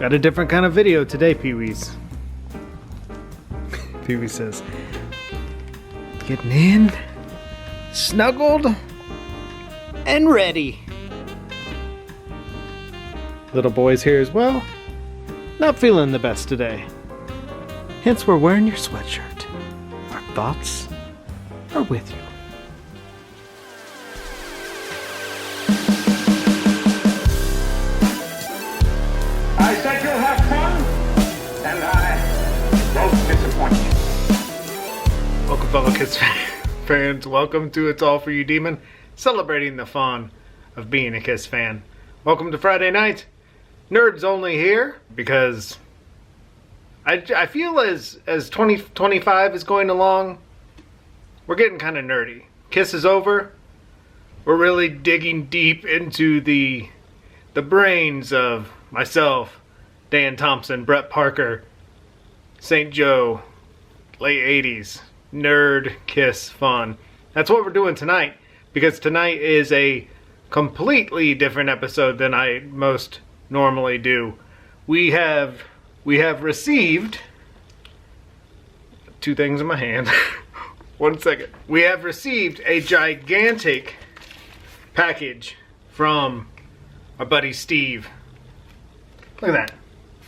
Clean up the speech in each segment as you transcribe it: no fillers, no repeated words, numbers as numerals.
Got a different kind of video today, Pee-wees. Pee-wee says, getting in, snuggled, and ready. Little boy's here as well. Not feeling the best today. Hence we're wearing your sweatshirt. Our thoughts are with you. I said you'll have fun, and I won't disappoint you. Welcome, fellow Kiss fans. Welcome to It's All For You Demon, celebrating the fun of being a Kiss fan. Welcome to Friday night. Nerds only here, because I feel as 2025 is going along, we're getting kind of nerdy. Kiss is over. We're really digging deep into the brains of myself, Dan Thompson, Brett Parker, St. Joe, late 80s, nerd Kiss fun. That's what we're doing tonight, because tonight is a completely different episode than I most normally do. We have received two things in my hand. 1 second. We have received a gigantic package from our buddy Steve. Look at that.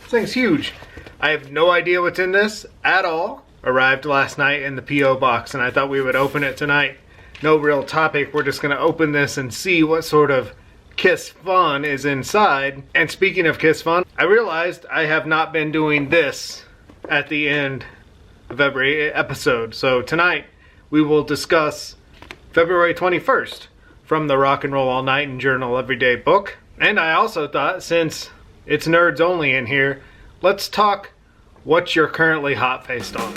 This thing's huge. I have no idea what's in this at all. Arrived last night in the P.O. box, and I thought we would open it tonight. No real topic. We're just going to open this and see what sort of Kiss fun is inside. And speaking of Kiss fun, I realized I have not been doing this at the end of every episode. So tonight we will discuss February 21st from the Rock and Roll All Night and Journal Everyday book. And I also thought, since it's nerds only in here, let's talk what you're currently hot-faced on.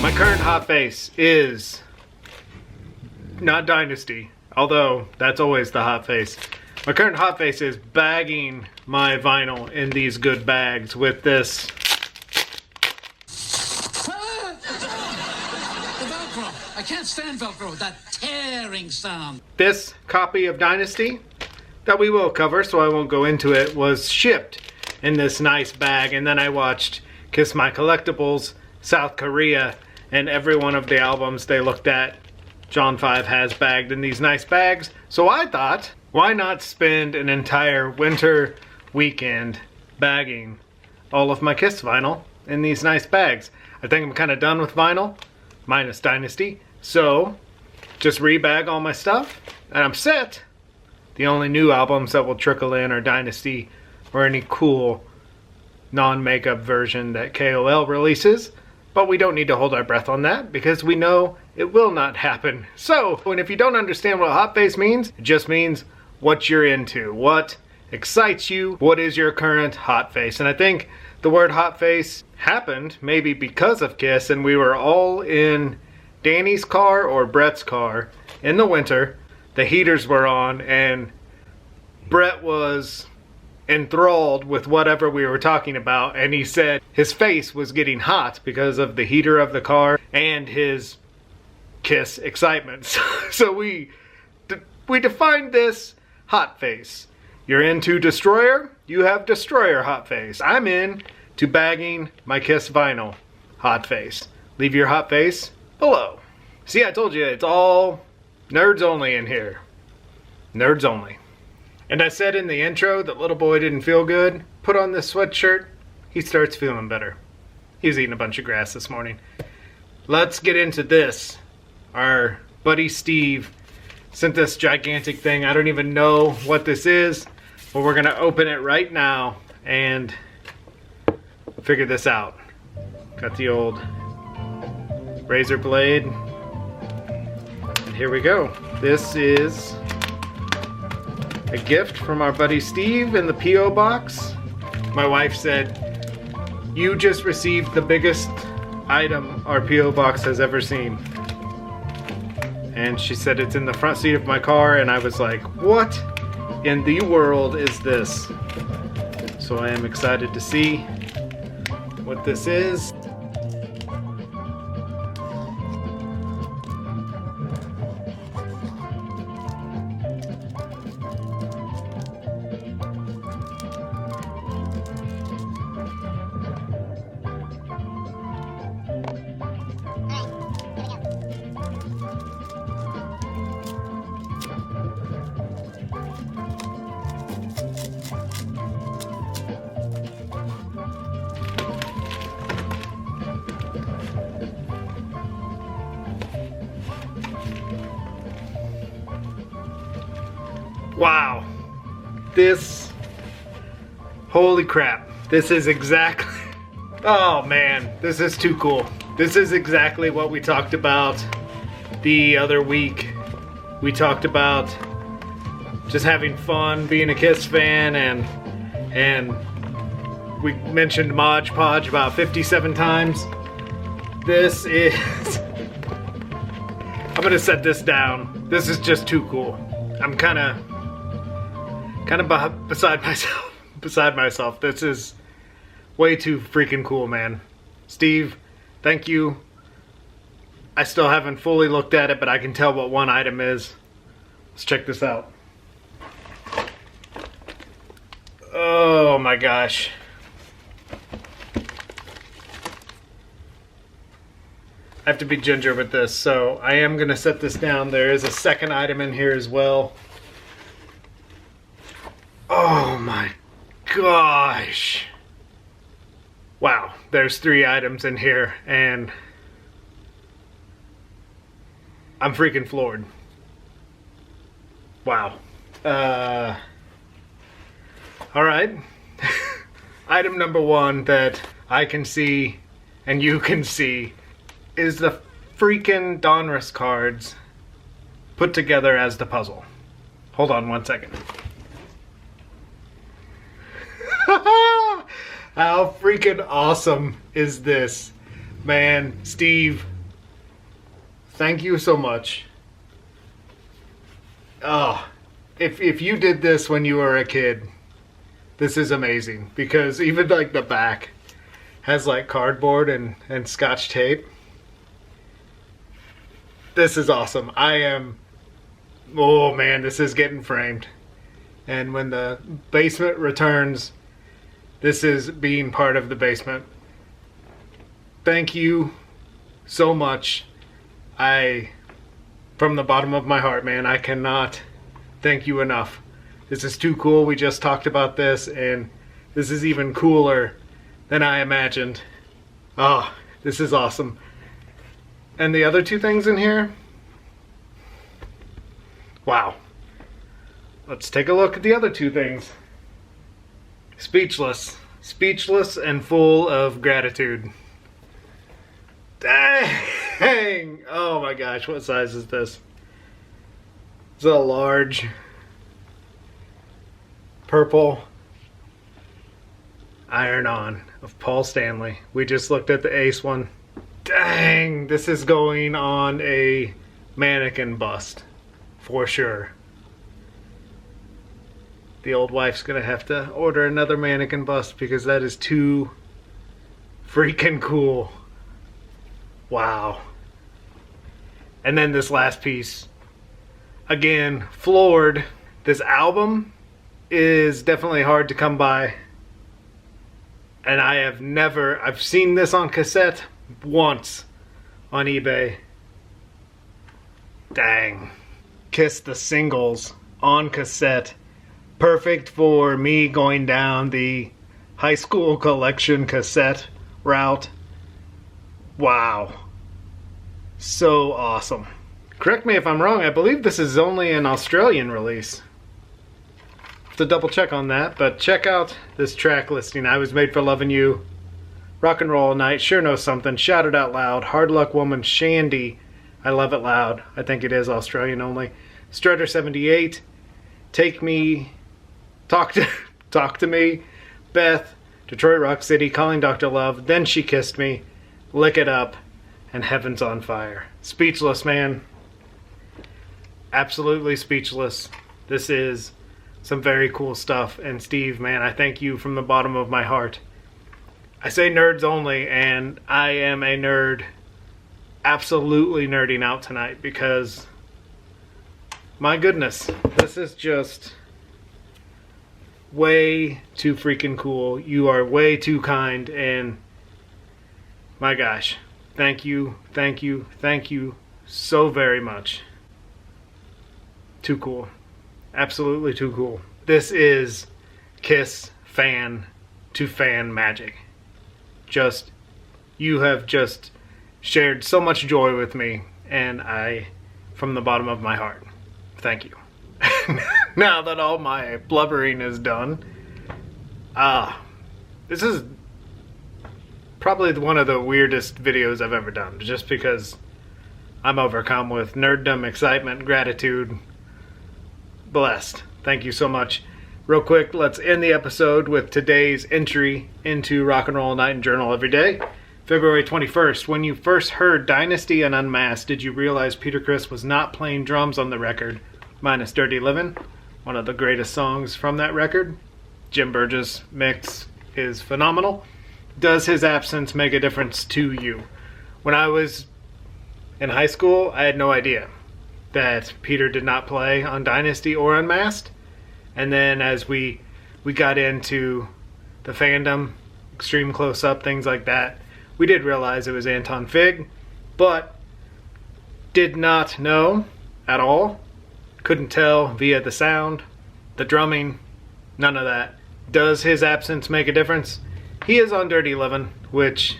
My current hot face is not Dynasty, although that's always the hot face. My current hot face is bagging my vinyl in these good bags with this. I can't stand Velcro, that tearing sound. This copy of Dynasty that we will cover, so I won't go into it, was shipped in this nice bag, and then I watched Kiss My Collectibles South Korea, and every one of the albums they looked at, John 5 has bagged in these nice bags. So I thought, why not spend an entire winter weekend bagging all of my Kiss vinyl in these nice bags? I think I'm kind of done with vinyl, minus Dynasty. So, just rebag all my stuff, and I'm set. The only new albums that will trickle in are Dynasty or any cool non-makeup version that KOL releases. But we don't need to hold our breath on that, because we know it will not happen. So, and if you don't understand what hot face means, it just means what you're into, what excites you, what is your current hot face. And I think the word hot face happened maybe because of Kiss, and we were all in Danny's car or Brett's car in the winter. The heaters were on, and Brett was enthralled with whatever we were talking about, and he said his face was getting hot because of the heater of the car and his Kiss excitement. So we defined this hot face. You're into Destroyer, you have Destroyer hot face. I'm in to bagging my Kiss vinyl hot face. Leave your hot face below. See, I told you, it's all nerds only in here. Nerds only. And I said in the intro that little boy didn't feel good. Put on this sweatshirt, he starts feeling better. He was eating a bunch of grass this morning. Let's get into this. Our buddy Steve sent this gigantic thing. I don't even know what this is, but we're gonna open it right now and figure this out. Got the old razor blade. And here we go. This is a gift from our buddy Steve in the P.O. box. My wife said, you just received the biggest item our P.O. box has ever seen. And she said it's in the front seat of my car, and I was like, what in the world is this? So I am excited to see what this is. Wow. This, holy crap. This is exactly, oh man, this is too cool. This is exactly what we talked about the other week. We talked about just having fun, being a Kiss fan, and we mentioned Modge Podge about 57 times. This is, I'm gonna set this down. This is just too cool. I'm kind of beside myself. This is way too freaking cool, man. Steve, thank you. I still haven't fully looked at it, but I can tell what one item is. Let's check this out. Oh my gosh. I have to be ginger with this, so I am going to set this down. There is a second item in here as well. Oh my gosh. Wow, there's 3 items in here, and I'm freaking floored. Wow. Alright. Item number 1 that I can see and you can see is the freaking Donruss cards put together as the puzzle. Hold on 1 second. How freaking awesome is this? Man, Steve, thank you so much. Oh, if you did this when you were a kid, this is amazing. Because even like the back has like cardboard and scotch tape. This is awesome. Oh man, this is getting framed. And when the basement returns, this is being part of the basement. Thank you so much. From the bottom of my heart, man, I cannot thank you enough. This is too cool. We just talked about this, and this is even cooler than I imagined. Oh, this is awesome. And the other 2 things in here? Wow. Let's take a look at the other 2 things. Speechless. Speechless and full of gratitude. Dang! Oh my gosh, what size is this? It's a large purple iron-on of Paul Stanley. We just looked at the Ace one. Dang! This is going on a mannequin bust. For sure. The old wife's gonna have to order another mannequin bust because that is too freaking cool. Wow. And then this last piece. Again, floored. This album is definitely hard to come by. And I've seen this on cassette once on eBay. Dang. Kiss the singles on cassette. Perfect for me going down the high school collection cassette route. Wow. So awesome. Correct me if I'm wrong, I believe this is only an Australian release. Have to double check on that, but check out this track listing. I Was Made for Loving You, Rock and Roll All Night, Sure Know Something, Shout It Out Loud, Hard Luck Woman, Shandy, I Love It Loud. I think it is Australian only. Strutter 78, Take Me, Talk to Me, Beth, Detroit Rock City, Calling Dr. Love, Then She Kissed Me, Lick It Up, and Heaven's on Fire. Speechless, man. Absolutely speechless. This is some very cool stuff. And Steve, man, I thank you from the bottom of my heart. I say nerds only, and I am a nerd. Absolutely nerding out tonight because, my goodness, this is just way too freaking cool. You are way too kind, and my gosh, thank you so very much. Too cool. Absolutely too cool. This is Kiss fan to fan magic. You have just shared so much joy with me, and from the bottom of my heart, thank you. now that all my blubbering is done. This is probably one of the weirdest videos I've ever done, just because I'm overcome with nerddom, excitement, gratitude. Blessed. Thank you so much. Real quick, let's end the episode with today's entry into Rock and Roll Night and Journal Every Day. February 21st, when you first heard Dynasty and Unmasked, did you realize Peter Criss was not playing drums on the record, minus Dirty Livin', one of the greatest songs from that record? Jim Burgess' mix is phenomenal. Does his absence make a difference to you? When I was in high school, I had no idea that Peter did not play on Dynasty or Unmasked. And then as we got into the fandom, Extreme Close-Up, things like that, we did realize it was Anton Fig, but did not know at all. Couldn't tell via the sound, the drumming, none of that. Does his absence make a difference? He is on Dirty Livin', which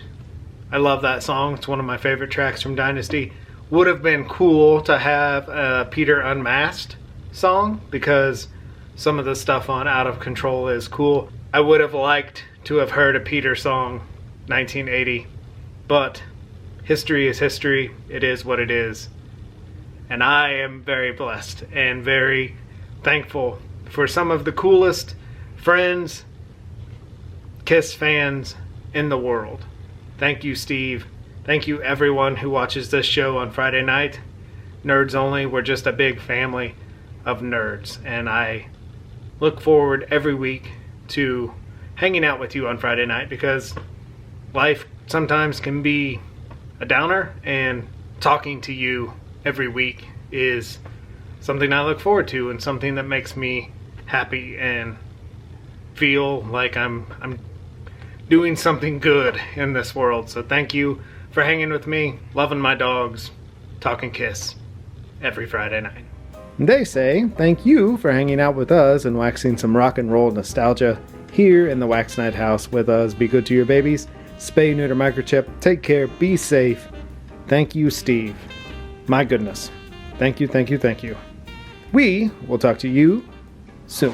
I love that song. It's one of my favorite tracks from Dynasty. Would have been cool to have a Peter Unmasked song, because some of the stuff on Out of Control is cool. I would have liked to have heard a Peter song, 1980, but history is history. It is what it is. And I am very blessed and very thankful for some of the coolest friends, Kiss fans in the world. Thank you, Steve. Thank you, everyone who watches this show on Friday night. Nerds Only, we're just a big family of nerds, and I look forward every week to hanging out with you on Friday night, because life sometimes can be a downer, and talking to you every week is something I look forward to, and something that makes me happy and feel like I'm doing something good in this world. So thank you for hanging with me, loving my dogs, talking Kiss every Friday night. They say thank you for hanging out with us and waxing some rock and roll nostalgia here in the Wax Night house with us. Be good to your babies. Spay, neuter, microchip. Take care. Be safe. Thank you, Steve. My goodness. Thank you, thank you, thank you. We will talk to you soon.